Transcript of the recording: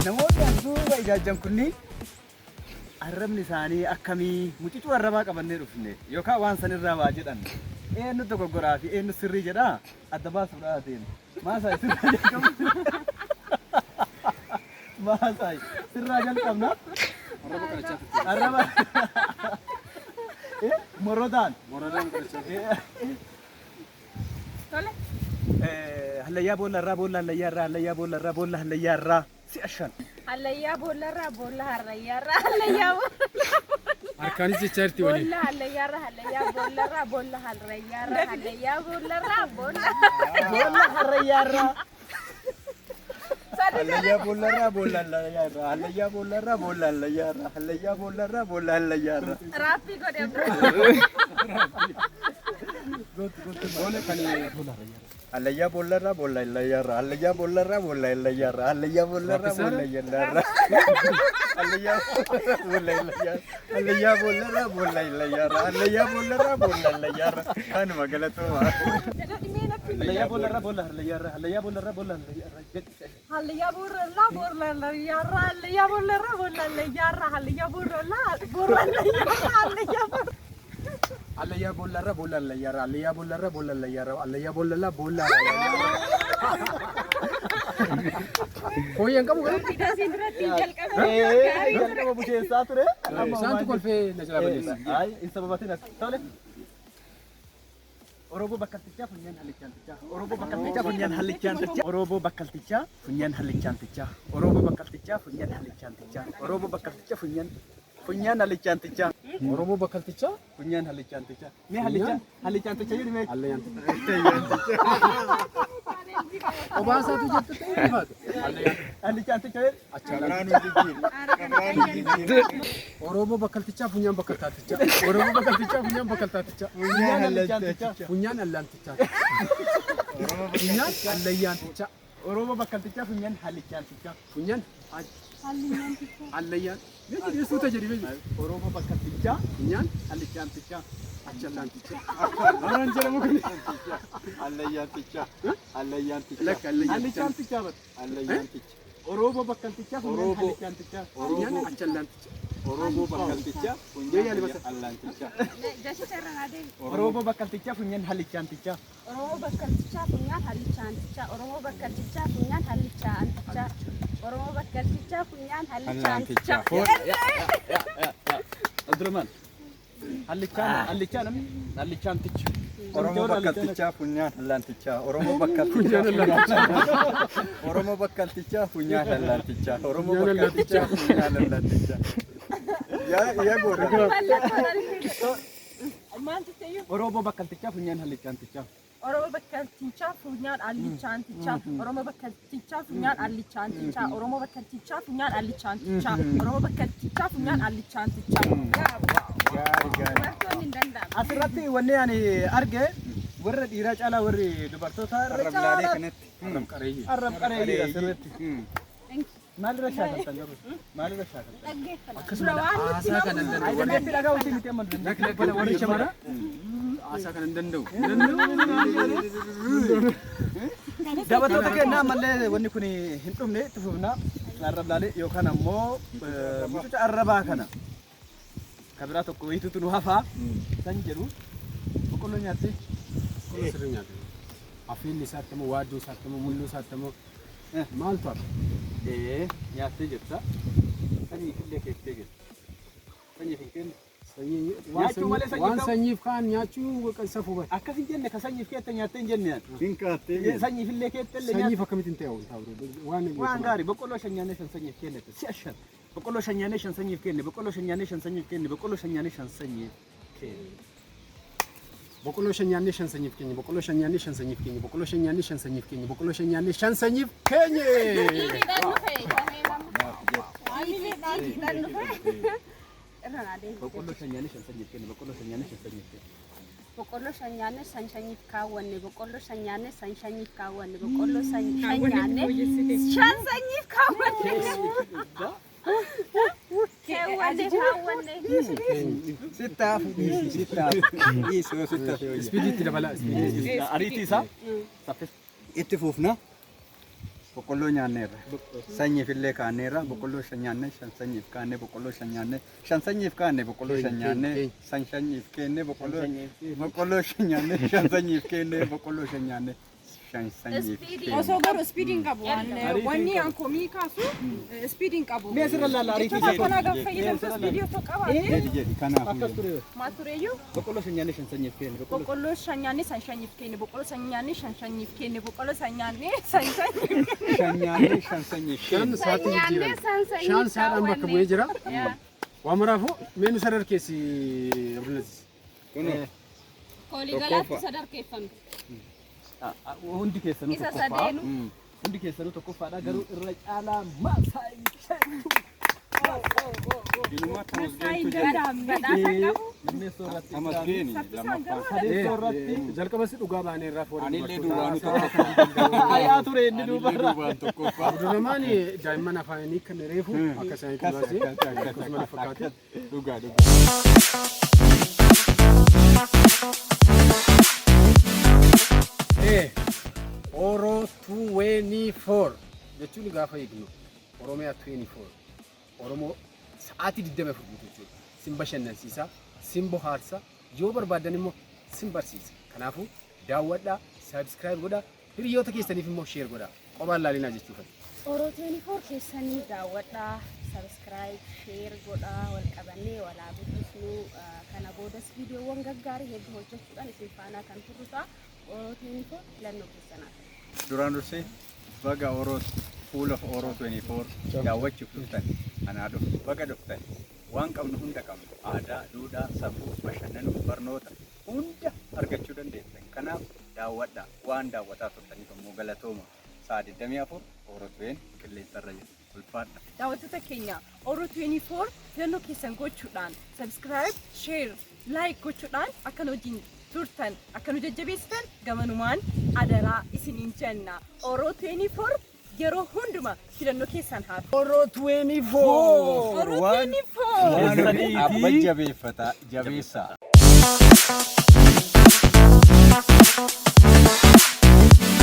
namoonni duuba ijaajjan kunniin arrabni isaanii akkamii mucituu arrabaa qabannee dhufne yookaan waan sanirraa waa jedhan eenyu dogoggoraa fi eenyu sirrii jedha adda baasuudhaa adeemu maasaa sirraa jalqabna maasaa sirraa jalqabna arraba morodaan hallayyaa boolla irraa boolla hallayyaa irraa hallayyaa boolla irraa boolla hallayyaa irraa si ashan hallayyaa boolla irraa boolla hallayyaa irraa hallayyaa Arkaanis jechaarti waliin. boolla hallayyaa irraa hallayyaa boolla irraa boolla hallayyaa irraa hallayyaa boolla irraa boolla harayyaa irraa hallayyaa boolla irraa boolla hallayyaa irraa hallayyaa boolla irraa boolla hallayyaa irraa hallayyaa boolla irraa boolla hallayyaa irraa raafii godhee hallayyaa boolla irraa boolla hallayyaa irraa hallayyaa boolla irraa boolla hallayyaa irraa hallayyaa boolla irraa boolla hallayyaa irraa hallayyaa boolla irraa boolla hallayyaa irraa hallayyaa boolla irraa boolla hallayyaa irraa kanuma galatuma hallayyaa boolla irraa boolla hallayyaa irraa hallayyaa boolla irraa boolla hallayyaa irraa hallayyaa boolla irraa boolla hallayyaa irraa hallayyaa boolla irraa boolla hallayyaa irraa hallayyaa boolla irraa boolla hallayyaa irraa hallayyaa boolla Allayyaa boolla irra boolla allayyaa irra allayyaa boolla irra boolla allayyaa irra allayyaa boolla irra boolla. Fooyyeen qabu gara. Fiidasiin duratti jalqabee jalqaba busheessaa ture Saantu kolfee na jala balleessa. ay in sababatiin as tole Oromoo bakkaltichaa funyaan hallichantichaa Oromoo bakkaltichaa funyaan hallichantichaa Oromoo bakkaltichaa funyaan hallichantichaa Oromoo bakkaltichaa funyaan hallichantichaa Oromoo bakkaltichaa funyaan hallichantichaa Oromoo bakkaltichaa funyaan hallichantichaa mee hallichantichaa jedhi mee obaasaatu jettu ta'ee baatu. hallichantichaa jedhi Oromoo bakkaltichaa funyaan bakkaltaatichaa Oromoo bakkaltichaa funyaan bakkaltaatichaa funyaan hallichantichaa funyaan allantichaa funyaan allayyaantichaa Oromoo bakkaltichaa funyaan hallichantichaa funyaan allayyaan meeshaa suuta jedhi meeshaa Oromoo bakkaltichaa funyaan hallichantichaa achallantichaa Aran jedhamu kun Allayyaantichaa. Allayyaantichaa. lakka allayyaantichaa hallichantichaa bar Allayyaantichaa. Oromoo bakkaltichaa funyaan Oromoo. hallichantichaa funyaan achallantichaa Oromoo bakkaltichaa. Funyaan allantichaa. Jashita irra adeemu. Oromoo bakkaltichaa funyaan hallichantichaa Oromoo bakkaltichaa funyaan hallichantichaa Oromoo bakkaltichaa funyaan hallichantichaa Oromoo bakkaltichaa funyaan hallichantichaa. Abdurrahman hallichaan hallichanticha Oromoo bakkaltichaa funyaan allantichaa. Oromoo bakkaltichaa Oromoo bakkaltichaa funyaan allantichaa. Oromoo bakkaltichaa funyaan allantichaa. Yaa goora. Maaltu ta'eef Oromoo bakkaltichaa funyaan hallichantichaa Oromoo bakkaltichaa funyaan allichantichaa Oromoo bakkaltichaa funyaan allichantichaa Oromoo bakkaltichaa funyaan allichantichaa Oromoo bakkaltichaa funyaan allichantichaa. Dubartoonni hin danda'amu. asirratti wanni ani arge warra dhiiraa caalaa warri dubartootaa irra Arrab-laalee caalaa kanatti. qareeyyii arrab qareeyyiidha asirratti maalirra shaakaltan garuu maalirra shaakaltan akkasuma haasaa kan hin danda'u dandeetti dhagaa uti miti amma Lakkii warri shamara haasaa kan hin danda'u Dabattoota kennaa mallee wanni kun hin dhumne itti fufnaa arrab-laalee yookaan ammoo mucuca arrabaa kana kabiraa tokko wayituutu nu hafaa san jedhu boqqolloo nyaatte sirrii nyaata afiinni isaatti immoo waadduu isaatti immoo mulluu isaatti immoo maaltu hafa nyaattee jirta sanyii fillee keettee jirta sanyii hin kennu Nyaachuu malee sanyii ta'u. waan sanyiif kaan nyaachuu kan safuu bari. akkas hin jenne ka sanyiif keetta nyaattee hin jenne Hin kaattee. sanyiif illee keetta illee Sanyiif akkamitti ta'u waan waan gaarii boqqolloo shan nyaannee shan sanyiif kennete si ashan boqqolloo shan nyaannee shan sanyiif kenne boqqolloo shan nyaannee shan sanyiif kenne boqqolloo shan nyaannee shan sanyiif kenne boqqolloo shan nyaannee shan sanyiif keenya boqqolloo shan nyaannee shan sanyiif keenya boqqolloo shan nyaannee shan sanyiif keenya boqqolloo shan nyaannee shan sanyiif keenya. boqqolloo shan nyaannee shan sanyiif kenne boqqolloo shan nyaannee shan sanyiif kenne Boqqolloo shan nyaannee san shanyiif kaawwanne boqqolloo shan nyaannee san shanyiif kaawwanne boqqolloo shan nyaannee shan sanyiif kaawwanne. Sittaafu dhiisi sittaafu dhiisuu sittaafu. Ispiidiitti dabala. Ariitii isaa saffisa. Itti fufna. Boqqolloo nyaanneerra. Sanyiifillee kaanneerra. Boqqolloo shan nyaanne shan sanyiif kaanne boqqolloo shan nyaanne shan sanyiif kaanne boqqolloo shan nyaanne san sanyiif kenne boqqolloo shan nyaanne shan sanyiif kenne boqqolloo shan nyaanne shan sanyiif kenne. Osoo garuu ispiidiin qabu wanni ankomii kaasu ispiidiin qabu. Mee asirra laala ariitii Jecha isaa. kana gaafa fayyadamtu ispiidii osoo qabaate Jedhi kanaafuu. Akkas ture. maal tureeyyuu Boqqolloo shan nyaanne shan sanyiif kenne. boqqolloo shan nyaanne san shanyiif kenne boqqolloo san nyaanne shan shanyiif kenne boqqolloo san nyaanne san shanyiif Shan nyaanne shan sanyiif Shan kenne. sa'aatii jijjiiran. Shan saadhaan bakka bu'ee jira. Waa maraafuu meenu sadarkeessi Abdulaziz. Kunoo. Kooliigalaatti sadarkeeffame. Hundi keessanuu Isa tokkoffaa. sadeenu. Hundi keessanuu tokkoffaadha garuu irra caalaa maasaa Inuma tamasgeentu jedha. Badhaasa qabu. Lammeessoo irratti Tamasgeeni lammaffaa. sadeessoo irratti Jalqabatti dhugaa baanee irraa foon. Anillee duraanuu tokkoffaa. ayaa ture inni duubarra. Duraan tokkoffaa. Abdurrahmaan daa'imman afaanii kan reefu akka isaaniitti baasee akkasuma fakkaate. Dhugaa dhugaa. Oro 24 jechuun gaafa eegnu Oromiyaa 24 Oromoo sa'aatii 24 guutuu jechuudha. Sin bashannansiisa, sin bohaarsa, yoo barbaadan immoo sin barsiisa. Kanaafuu daawwadhaa, saabskiraayib godhaa, hiriyoota keessaniif immoo sheer godhaa. Qophaan laalinaa jechuudha. Oro 24 keessanii daawwadhaa, sabiskiraayib, sheer godhaa, wal qabannee walaa guddisnu kana boodas viidiyoowwan gaggaarii hedduu hojjechuudhaan isin faanaa kan turru ta'a. Oro 24 filannoo keessanaaf. Duraan dursee baga Oroot fuula Oroo 24 daawwachuuf dhuftan anaa dhufu baga dhuftan waan qabnu hunda qabnu aadaa, duudhaa, safuu, bashannanuu, barnoota hunda argachuu dandeessan. Kanaaf daawwadhaa waan daawwataa turtaniif immoo galatooma. Sa'a 24 Orootiin qilleensarra jiru. Ulfaadha. Daawwattoota keenya Oro 24 filannoo keessan gochuudhaan sabiskiraayib, sheer, laayik gochuudhaan akka nu wajjin turtan akka nu jajjabeessitan gamanumaan adaraa isiniin jenna. Oro 24 yeroo hunduma filannoo keessan haa ta'u. Oro 24 Oro 24 Waan abba jabeeffata jabeessaa.